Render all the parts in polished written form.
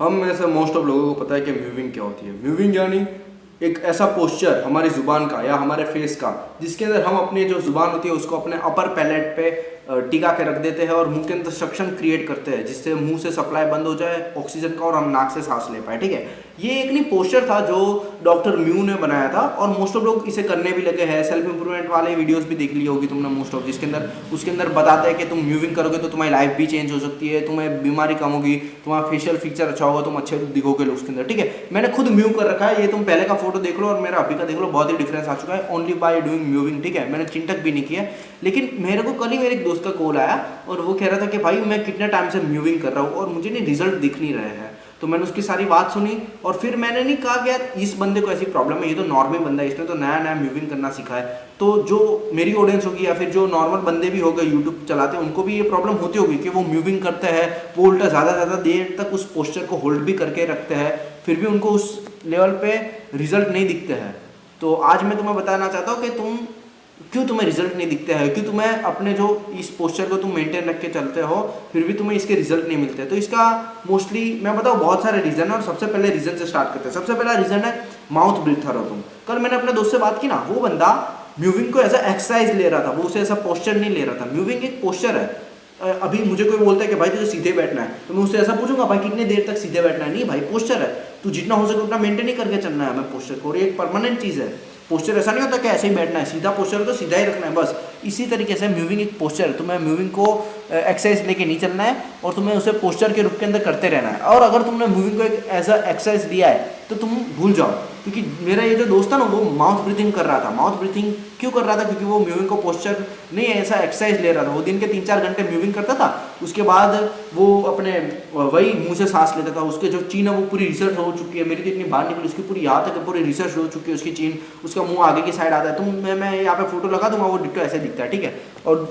हम में से मोस्ट ऑफ लोगों को पता है कि म्यूविंग क्या होती है। म्यूविंग यानी एक ऐसा पोस्चर हमारी जुबान का या हमारे फेस का जिसके अंदर हम अपनी जो जुबान होती है उसको अपने अपर पैलेट पे टिका के रख देते हैं और मुंह के अंदर सक्शन क्रिएट करते हैं जिससे मुंह से सप्लाई बंद हो जाए ऑक्सीजन का और हम नाक से सांस ले पाए। ठीक है, ये एक नहीं पोस्चर था जो डॉक्टर म्यू ने बनाया था और मोस्ट ऑफ लोग इसे करने भी लगे हैं। सेल्फ इंप्रूवमेंट वाले वीडियोस भी देख ली होगी तुमने मोस्ट ऑफ, जिसके अंदर उसके अंदर बताते हैं कि तुम म्यूविंग करोगे तो तुम्हारी लाइफ भी चेंज हो सकती है, तुम्हें बीमारी कम होगी, तुम्हारा फेशियल फीचर अच्छा होगा, तुम अच्छे दिखोगे लोग उसके अंदर। ठीक है, मैंने खुद म्यू कर रखा है, ये तुम पहले का फोटो देख लो और मेरा अभी का देख लो, बहुत ही डिफरेंस आ चुका है ओनली बाय डूइंग म्यूविंग। ठीक है, मैंने चिंटक भी नहीं किया। लेकिन मेरे को कल ही मेरे एक दोस्त का कॉल आया और वो कह रहा था कि भाई मैं कितने टाइम से म्यूविंग कर रहा हूँ और मुझे नहीं रिजल्ट दिख नहीं रहे हैं। तो मैंने उसकी सारी बात सुनी और फिर मैंने नहीं कहा कि यार इस बंदे को ऐसी प्रॉब्लम है, ये तो नॉर्मल बंदा है, इसने तो नया नया म्यूविंग करना सीखा है। तो जो मेरी ऑडियंस होगी या फिर जो नॉर्मल बंदे भी हो गए यूट्यूब चलाते हैं उनको भी ये प्रॉब्लम होती होगी कि वो म्यूविंग करते हैं, वो उल्टा ज़्यादा देर तक उस पोस्चर को होल्ड भी करके रखते हैं, फिर भी उनको उस लेवल पे रिजल्ट नहीं दिखते हैं। तो आज मैं तुम्हें बताना चाहता हूँ कि क्यों तुम्हें रिजल्ट नहीं दिखते हैं, क्यों तुम्हें अपने जो इस पोस्चर को तुम मेंटेन रख के चलते हो फिर भी तुम्हें इसके रिजल्ट नहीं मिलते। तो इसका मोस्टली मैं बताऊँ बहुत सारे रीजन है और सबसे पहले रीजन से स्टार्ट करते हैं। सबसे पहला रीजन है माउथ ब्रीथर हो तुम। कल मैंने अपने दोस्त से बात की ना, वो बंदा म्यूविंग को एज अ एक्सरसाइज ले रहा था, वो उसे ऐसा पोस्चर नहीं ले रहा था। म्यूविंग एक पोस्चर है। अभी मुझे कोई बोलता है कि भाई तुझे सीधे बैठना है तो मैं उससे ऐसा पूछूंगा भाई कितने देर तक सीधे बैठना है, नहीं भाई पोस्चर है, तू जितना हो सके उतना मेंटेन ही करके चलना है हमें पोस्चर को, और ये एक परमानेंट चीज़ है। पोस्चर ऐसा नहीं होता कि ऐसे ही बैठना है, सीधा पोस्चर तो सीधा ही रखना है बस। इसी तरीके से म्यूविंग एक पोस्चर है, तुम्हें म्यूविंग को एक्सरसाइज लेके नहीं चलना है और तुम्हें उसे पोस्चर के रूप के अंदर करते रहना है। और अगर तुमने म्यूविंग को एक एज अ एक्सरसाइज लिया है तो तुम भूल जाओ, क्योंकि मेरा ये जो दोस्त था ना वो माउथ ब्रीथिंग कर रहा था। माउथ ब्रीथिंग क्यों कर रहा था? क्योंकि वो म्यूविंग को पोस्चर नहीं ऐसा एक्सरसाइज ले रहा था। वो दिन के 3-4 घंटे म्यूविंग करता था, उसके बाद वो अपने वही मुंह से सांस लेता था। उसके जो चीन है वो पूरी रिसर्च हो चुकी है, मेरी तो इतनी बाहर निकली, उसकी पूरी याद है कि पूरी रिसर्च हो चुकी है उसकी चीन, उसका मुंह आगे की साइड आता है। तुम मैं यहाँ पे फोटो लगा दूंगा, वो डिट्टो ऐसे दिखता है। ठीक है, और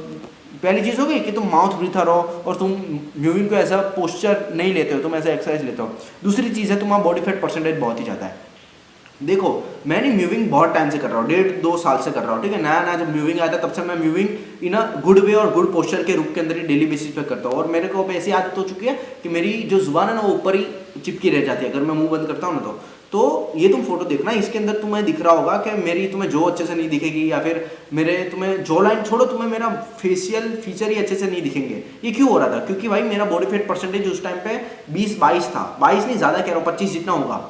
पहली चीज़ हो गई कि तुम माउथ ब्रीथर हो और तुम म्यूविंग को ऐसा पोस्चर नहीं लेते हो, तुम ऐसा एक्सरसाइज लेते हो। दूसरी चीज़ है तुम्हारा बॉडी फैट परसेंटेज बहुत ही ज़्यादा है। देखो मैंने म्यूविंग बहुत टाइम से कर रहा हूँ, 1.5-2 साल से कर रहा हूँ। ठीक है, नया नया जब म्यूविंग आया था तब से मैं म्यूविंग इन अ गुड वे और गुड पोस्चर के रूप के अंदर ही डेली बेसिस पे करता हूँ। और मेरे को अब ऐसी आदत हो चुकी है कि मेरी जो जुबान है ना वो ऊपर ही चिपकी रह जाती है अगर मैं मुंह बंद करता हूँ ना तो ये तुम फोटो देखना, इसके अंदर तुम्हें दिख रहा होगा कि मेरी तुम्हें जो अच्छे से नहीं दिखेगी या फिर मेरे तुम्हें जो लाइन छोड़ो तुम्हें मेरा फेशियल फीचर ही अच्छे से नहीं दिखेंगे। ये क्यों हो रहा था? क्योंकि भाई मेरा बॉडी फेट परसेंटेज उस टाइम पे 20-22 था, 22 नहीं ज़्यादा कह रहा हूँ, 25 जितना होगा,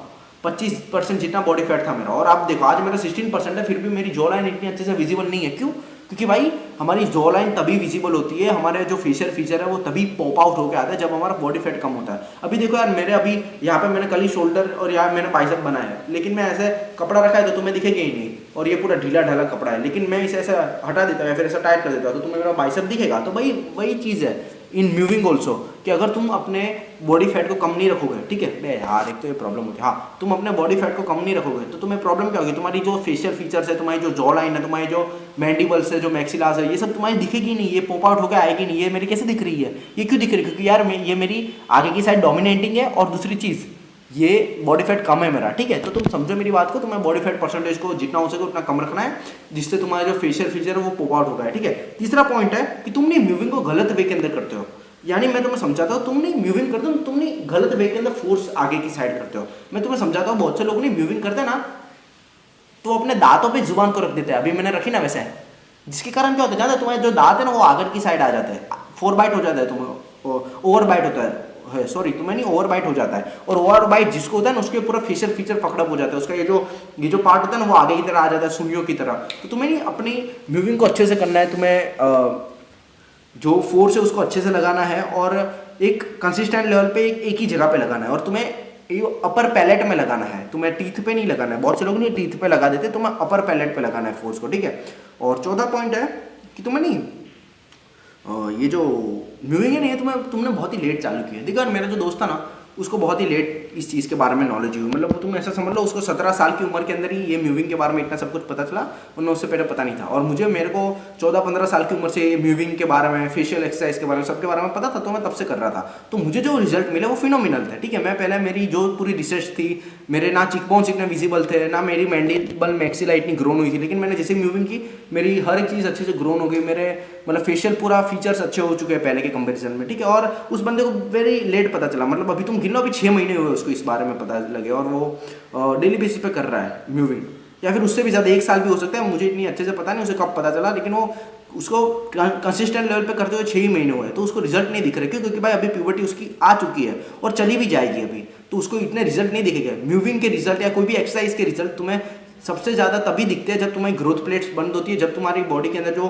25% जितना बॉडी फैट था मेरा। और आप देखो आज मेरा 16% है, फिर भी मेरी जॉ लाइन इतनी अच्छे से विजिबल नहीं है। क्यों? क्योंकि भाई हमारी जॉ लाइन तभी विजिबल होती है, हमारे जो फेशियल फीचर है वो तभी पॉप आउट होकर आता है जब हमारा बॉडी फैट कम होता है। अभी देखो यार मेरे अभी यहाँ पे मैंने कल ही शोल्डर और यहाँ मैंने बाइसेप बनाया है, लेकिन मैं ऐसे कपड़ा रखा है तो तुम्हें दिखेगा ही नहीं, और ये पूरा ढीला ढाला कपड़ा है, लेकिन मैं इसे ऐसा हटा देता हूँ या फिर ऐसा टाइट कर देता हूँ तो तुम्हें मेरा बाइसेप दिखेगा। तो भाई वही चीज़ है इन म्यूविंग ऑल्सो कि अगर तुम अपने बॉडी फैट को कम नहीं रखोगे, ठीक है बे यार एक तो ये प्रॉब्लम होती है, हाँ तुम अपने बॉडी फैट को कम नहीं रखोगे तो तुम्हें प्रॉब्लम क्या होगी? तुम्हारी जो फेशियल फीचर्स है, तुम्हारी जो जॉ लाइन है, तुम्हारी जो मैंडिबल्स है, जो मैक्सिलास है, ये सब तुम्हारी दिखेगी नहीं, ये पॉप आउट होकर आएगी नहीं। ये मेरी कैसे दिख रही है? ये क्यों दिख रही है? क्योंकि यार ये मेरी आगे की साइड डोमिनेटिंग है और दूसरी चीज़ ये बॉडी फैट कम है मेरा। ठीक है, तो तुम समझो मेरी बात को, तुम्हें बॉडी फैट परसेंटेज को जितना हो सके उतना कम रखना है जिससे तुम्हारा जो फेशियल फीचर है वो पॉप आउट होगा। ठीक है, तीसरा पॉइंट है कि तुम नहीं म्यूविंग को गलत वे के अंदर करते हो। यानी मैं तुम्हें समझाता हूँ, तुम नहीं म्यूविंग करते हो, तुम नहीं गलत वे के अंदर फोर्स आगे की साइड करते हो। मैं तुम्हें समझाता हूँ, बहुत से लोग नहीं म्यूविंग करते ना तो अपने दांतों पे जुबान को रख देते हैं, अभी मैंने रखी ना वैसे, जिसके कारण क्या होता है जानते हो? तुम्हारे जो दांत है ना वो आगे की साइड आ जाते हैं, 4 बाइट हो जाता है, तुम्हें ओवर बाइट होता है, सॉरी तुम्हें नहीं ओवर बाइट हो जाता है। और ओवर बाइट जिसको होता है ना उसके पूरा फेशियल फीचर पकड़अप हो जाता है, उसका ये जो पार्ट होता है ना वो आगे की तरह आ जाता है, सुइयों की तरह। तो तुम्हें नहीं अपनी म्यूविंग को अच्छे से करना है, तुम्हें जो फोर्स है उसको अच्छे से लगाना है और एक कंसिस्टेंट लेवल पे एक ही जगह पे लगाना है, और तुम्हें अपर पैलेट में लगाना है, तुम्हें टीथ पे नहीं लगाना है। बहुत से लोग नहीं टीथ पे लगा देते, तुम्हें अपर पैलेट पे लगाना है फोर्स को। ठीक है, और चौथा पॉइंट है कि तुम्हें नहीं ये जो म्यूविंग है ना ये तुमने बहुत ही लेट चालू किया है। देखो यार मेरा जो दोस्त था ना उसको बहुत ही लेट इस चीज़ के बारे में नॉलेज हुई, मतलब तुम ऐसा समझ लो उसको 17 साल की उम्र के अंदर ही ये म्यूविंग के बारे में इतना सब कुछ पता चला, वरना उससे पहले पता नहीं था। और मेरे को 14-15 साल की उम्र से म्यूविंग के बारे में, फेशियल एक्सरसाइज के बारे में, सबके बारे में पता था, तो मैं तब से कर रहा था। तो मुझे जो रिजल्ट मिले वो फिनोमिनल थे। ठीक है, मैं पहले मेरी जो पूरी रिसर्च थी, मेरे ना चिकबोन्स इतने विजिबल थे, ना मेरी मैंडिबल मैक्सिला इतनी ग्रोन हुई थी, लेकिन मैंने जैसे म्यूविंग की मेरी हर एक चीज़ अच्छे से ग्रोन हो गई, मेरे मतलब फेशियल पूरा फीचर्स अच्छे हो चुके हैं पहले के कंपैरिजन में, ठीक है। और उस बंदे को वेरी लेट पता चला, मतलब अभी तुम गिन लो, अभी 6 महीने हुए उसको इस बारे में पता लगे, और वो डेली बेसिस पे कर रहा है म्यूविंग, या फिर उससे भी ज़्यादा 1 साल भी हो सकता है, मुझे इतनी अच्छे से पता नहीं उसे कब पता चला, लेकिन वो उसको कंसिस्टेंट लेवल पे करते हुए 6 ही महीने हुए, तो उसको रिजल्ट नहीं दिख रहे। क्यों? क्योंकि भाई अभी प्यूबर्टी उसकी आ चुकी है और चली भी जाएगी अभी, तो उसको इतने रिजल्ट नहीं दिखेगा। म्यूविंग के रिजल्ट या कोई भी एक्सरसाइज के रिजल्ट तुम्हें सबसे ज़्यादा तभी दिखते हैं जब तुम्हारी ग्रोथ प्लेट्स बंद होती है, जब तुम्हारी बॉडी के अंदर जो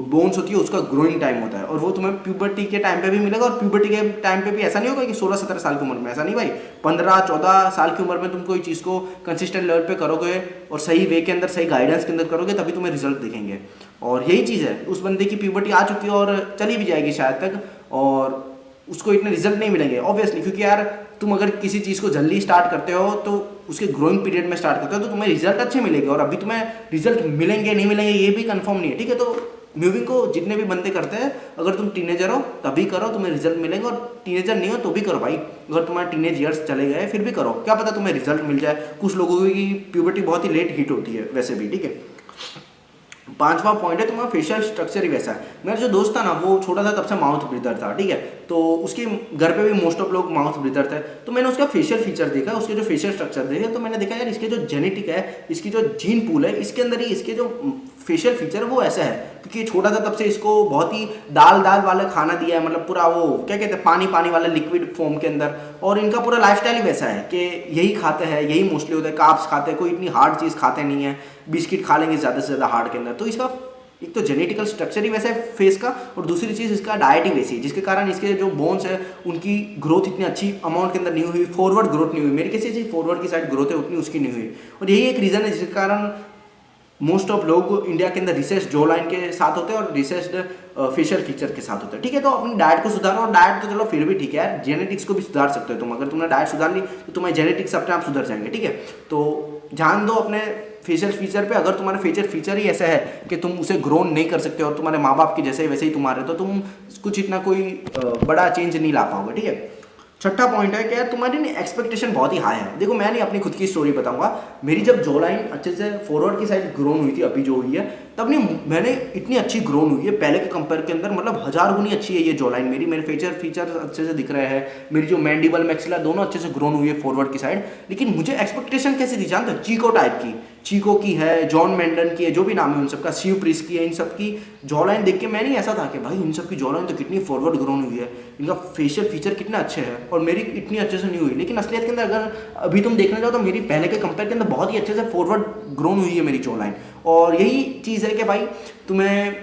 बोन्स होती है उसका ग्रोइंग टाइम होता है, और वो तुम्हें प्यूबर्टी के टाइम पे भी मिलेगा। और प्यूबर्टी के टाइम पे भी ऐसा नहीं होगा कि 16-17 साल की उम्र में, ऐसा नहीं भाई, 15-14 साल की उम्र में तुम कोई चीज़ को कंसिस्टेंट लेवल पे करोगे और सही वे के अंदर, सही गाइडेंस के अंदर करोगे, तभी तुम्हें रिजल्ट दिखेंगे। और यही चीज़ है, उस बंदे की प्यूबर्टी आ चुकी है और चली भी जाएगी शायद तक, और उसको इतने रिजल्ट नहीं मिलेंगे ऑब्वियसली, क्योंकि यार तुम अगर किसी चीज़ को जल्दी स्टार्ट करते हो तो उसके ग्रोइंग पीरियड में स्टार्ट करते हो तो तुम्हें रिजल्ट अच्छे मिलेंगे, और अभी तुम्हें रिजल्ट मिलेंगे नहीं मिलेंगे ये भी कंफर्म नहीं है, ठीक है। तो म्यूविंग को जितने भी बंदे करते हैं, अगर तुम टीनेजर हो तभी करो, तुम्हें रिजल्ट मिलेंगे, और टीनेजर नहीं हो तो भी करो भाई, अगर तुम्हारे टीनेज ईयर्स चले गए फिर भी करो, क्या पता तुम्हें रिजल्ट मिल जाए। कुछ लोगों की प्यूबर्टी बहुत ही लेट हिट होती है वैसे भी, ठीक है। 5वां पॉइंट है तुम्हारा फेशियल स्ट्रक्चर ही वैसा है। मेरा जो दोस्त था ना वो छोटा था तब से माउथ ब्रीदर था, ठीक है, तो उसके घर पे भी मोस्ट ऑफ लोग माउथ ब्रीदर थे, तो मैंने उसका फेशियल फीचर देखा, उसके जो फेशियल स्ट्रक्चर देखे, तो मैंने देखा यार इसके जो जेनेटिक है, इसकी जो जीन पूल है, इसके अंदर ही इसके जो फेशियल फीचर वो ऐसा है, क्योंकि छोटा था तब से इसको बहुत ही दाल वाला खाना दिया है, मतलब पूरा वो क्या कहते हैं पानी वाला लिक्विड फॉर्म के अंदर, और इनका पूरा लाइफस्टाइल ही वैसा है कि यही खाते हैं, यही मोस्टली होता है, कार्ब्स खाते हैं, कोई इतनी हार्ड चीज़ खाते नहीं है, बिस्किट खा लेंगे ज़्यादा से ज़्यादा हार्ड के अंदर। तो इसका एक तो जेनेटिकल स्ट्रक्चर ही वैसा है फेस का, और दूसरी चीज़ इसका डाइट ही वैसी है, जिसके कारण इसके जो बोन्स है उनकी ग्रोथ इतनी अच्छी अमाउंट के अंदर नहीं हुई, फॉरवर्ड ग्रोथ नहीं हुई। मेरी कैसी फॉरवर्ड की साइड ग्रोथ है उतनी उसकी नहीं हुई, और यही एक रीज़न है जिसके कारण मोस्ट ऑफ लोग इंडिया के अंदर रिसेस्ड जॉ लाइन के साथ होते हैं और रिसेस्ड फेशियल फीचर के साथ होते हैं, ठीक है। तो अपनी डाइट को सुधारो, और डाइट तो चलो फिर भी ठीक है यार, जेनेटिक्स को भी सुधार सकते हो तुम, अगर तुमने डाइट सुधार ली तो तुम्हारे जेनेटिक्स अपने आप सुधर जाएंगे, ठीक है। तो ध्यान दो अपने फेशियल फीचर पे। अगर तुम्हारा फेशियल फीचर ही ऐसा है कि तुम उसे ग्रोन नहीं कर सकते और तुम्हारे माँ बाप के जैसे वैसे ही तुम्हारे, तो तुम कुछ इतना कोई बड़ा चेंज नहीं ला पाओगे, ठीक है। छठा पॉइंट है कि तुम्हारी एक्सपेक्टेशन बहुत ही हाई है। देखो मैं नहीं अपनी खुद की स्टोरी बताऊंगा, मेरी जब जॉ लाइन अच्छे से फॉरवर्ड की साइड ग्रोन हुई थी, अभी जो हुई है तब नहीं मैंने इतनी अच्छी ग्रोन हुई है पहले के कंपेयर के अंदर, मतलब 1000 गुनी अच्छी है ये जॉ लाइन मेरी, मेरे फीचर अच्छे से दिख रहे हैं, मेरी जो मैंडिबल मैक्सिला दोनों अच्छे से ग्रोन हुई है फॉरवर्ड की साइड। लेकिन मुझे एक्सपेक्टेशन कैसी थी जानते हो? चीको टाइप की, चीको की है, जॉन मेंडन की है, जो भी नाम है उन सबका, शिव प्रीस की है, इन सब की जॉ लाइन देख के मैं नहीं ऐसा था कि भाई इन सब की जॉ लाइन तो कितनी फॉरवर्ड ग्रोन हुई है, इनका फेशियल फीचर कितने अच्छे हैं, और मेरी इतनी अच्छे से नहीं हुई। लेकिन असलियत के अंदर अगर अभी तुम देखने जाओ तो मेरी पहले के कंपेयर के अंदर बहुत ही अच्छे से फॉरवर्ड ग्रोन हुई है मेरी जॉ लाइन। और यही चीज़ है कि भाई तुम्हें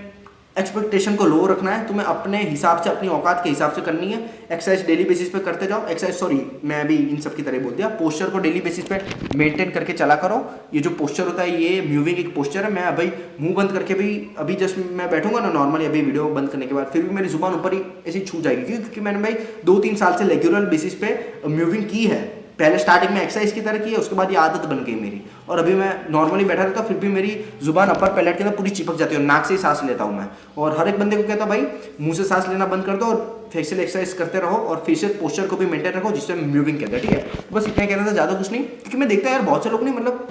एक्सपेक्टेशन को लो रखना है, तुम्हें अपने हिसाब से, अपनी औकात के हिसाब से करनी है। एक्सरसाइज डेली बेसिस पे करते जाओ, मैं भी इन सब की तरह बोल दिया, पोस्चर को डेली बेसिस पे मेंटेन करके चला करो। ये जो पोस्चर होता है ये म्यूविंग एक पोस्चर है। मैं अभी मुंह बंद करके भी अभी जस्ट मैं बैठूंगा ना नॉर्मली, अभी वीडियो बंद करने के बाद फिर भी मेरी जुबान ऊपर ही ऐसी छू जाएगी, क्योंकि मैंने भाई 2-3 साल से रेगुलर बेसिस पे म्यूविंग की है। पहले स्टार्टिंग में एक्सरसाइज की तरह की है, उसके बाद ये आदत बन गई मेरी, और अभी मैं नॉर्मली बैठा रहता हूँ फिर भी मेरी जुबान अपर पैलेट के अंदर पूरी चिपक जाती है, और नाक से ही सांस लेता हूँ मैं। और हर एक बंदे को कहता भाई मुंह से सांस लेना बंद कर दो और फेशियल एक्सरसाइज करते रहो, और फेशियल पोस्चर को भी मेंटेन रखो, जिससे म्यूविंग कहते हैं, ठीक है। बस इतना कहना था, ज़्यादा कुछ नहीं, क्योंकि मैं देखता है यार बहुत से लोग नहीं मतलब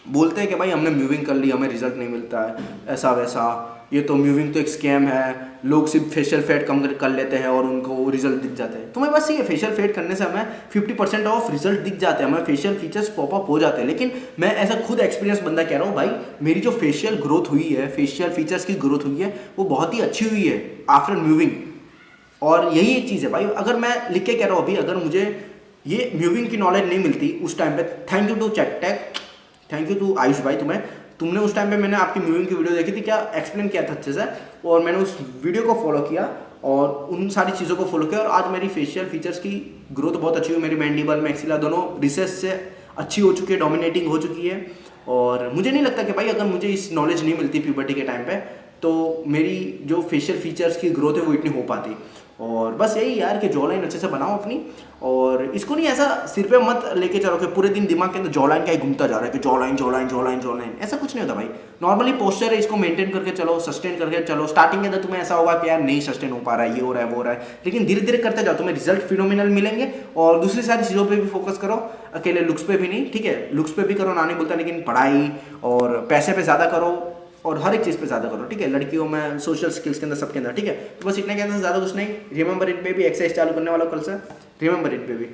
बोलते हैं कि भाई हमने म्यूविंग कर ली, हमें रिजल्ट नहीं मिलता है, ऐसा वैसा, ये तो म्यूविंग तो एक स्कैम है, लोग सिर्फ फेशियल फैट कम कर लेते हैं और उनको रिजल्ट दिख जाते हैं। तुम्हें बस ये फेशियल फैट करने से हमें 50% ऑफ रिजल्ट दिख जाते हैं, हमें फेशियल फीचर्स पॉपअप हो जाते हैं। लेकिन मैं ऐसा खुद एक्सपीरियंस बंदा कह रहा हूँ भाई, मेरी जो फेशियल ग्रोथ हुई है, फेशियल फीचर्स की ग्रोथ हुई है, वो बहुत ही अच्छी हुई है आफ्टर म्यूविंग। और यही एक चीज़ है भाई, अगर मैं लिख के कह रहा हूँ अभी, अगर मुझे ये म्यूविंग की नॉलेज नहीं मिलती उस टाइम पे, thank you to ChatTech, thank you to Ayush भाई, तुमने उस टाइम पे मैंने आपकी म्यूविंग की वीडियो देखी थी, क्या एक्सप्लेन किया था अच्छे से, और मैंने उस वीडियो को फॉलो किया और उन सारी चीज़ों को फॉलो किया, और आज मेरी फेशियल फीचर्स की ग्रोथ बहुत अच्छी हुई, मेरी मैंडिबल मैक्सिला दोनों रिसेस से अच्छी हो चुकी है, डोमिनेटिंग हो चुकी है। और मुझे नहीं लगता कि भाई अगर मुझे इस नॉलेज नहीं मिलती प्यूबर्टी के टाइम पे, तो मेरी जो फेशियल फीचर्स की ग्रोथ है वो इतनी हो पाती। और बस यही यार कि जॉ लाइन अच्छे से बनाओ अपनी, और इसको नहीं ऐसा सिर पे मत लेके चलो कि पूरे दिन दिमाग के अंदर जॉ लाइन का ही घूमता जा रहा है कि jaw line jaw line jaw line jaw line, ऐसा कुछ नहीं होता भाई। नॉर्मली पोस्चर है, इसको मेंटेन करके चलो, सस्टेन करके चलो। स्टार्टिंग के अंदर तुम्हें ऐसा होगा कि यार नहीं सस्टेन हो पा रहा है, ये हो रहा है वो हो रहा है, लेकिन धीरे धीरे करते जाओ, तुम्हें रिजल्ट फिनोमिनल मिलेंगे। और दूसरी सारी चीज़ों पर भी फोकस करो, अकेले लुक्स पे भी नहीं, ठीक है, लुक्स पे भी करो, ना नहीं बोलता, लेकिन पढ़ाई और पैसे पे ज़्यादा करो, और हर एक चीज़ पे ज़्यादा करो, ठीक है, लड़कियों में, सोशल स्किल्स के अंदर, सबके अंदर, ठीक है। तो बस इतना कहना, ज़्यादा कुछ नहीं। रिमेंबर इट बेबी, एक्सरसाइज चालू करने वाला कल से, रिमेंबर इट बेबी।